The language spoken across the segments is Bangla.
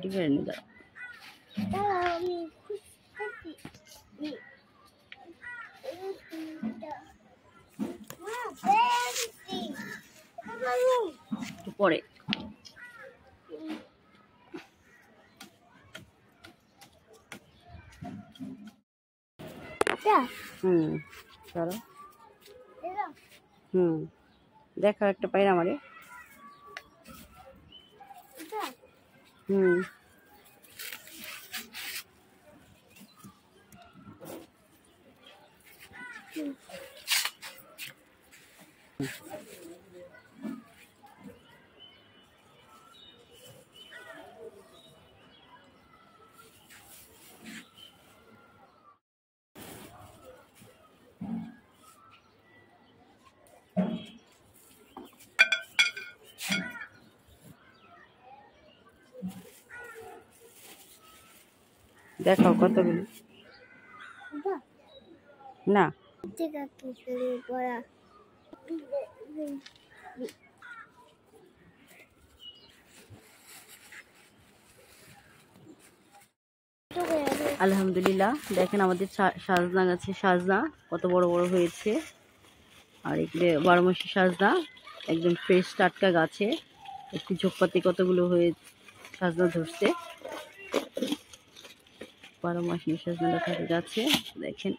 ডিফারেন্ট দাঁড়া। পরে চলো দেখা একটা পাই না আমারে। দেখাও কতগুলো না আলহামদুলিল্লাহ। দেখেন আমাদের সাজনা গাছে সাজনা কত বড় বড় হয়েছে। আর এগুলো 12 মাসি সাজনা, একদম ফ্রেশ টাটকা গাছে একটু ঝোপপাতি কতগুলো হয়ে সাজনা ধরছে। 12 মাসি সাজনা থাকে গাছে। দেখেন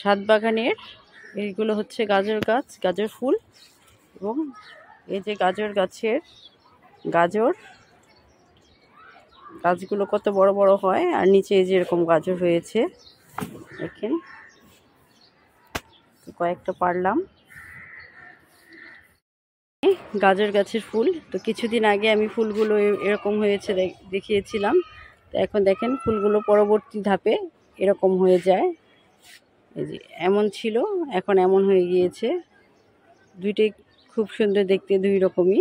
ছাদ বাগানের এইগুলো হচ্ছে গাজর গাছ, গাজর ফুল। এবং এই যে গাজর গাছের গাছগুলো কত বড় বড় হয়। আর নিচে এই যে এরকম গাজর হয়েছে দেখেন। কয়েকটা পারলাম। গাজর গাছের ফুল তো কিছুদিন আগে আমি ফুলগুলো এরকম হয়েছে দেখিয়েছিলাম। তো এখন দেখেন ফুলগুলো পরবর্তী ধাপে এরকম হয়ে যায়। এই যে এমন ছিল, এখন এমন হয়ে গিয়েছে। দুইটাই খুব সুন্দর দেখতে, দুই রকমই।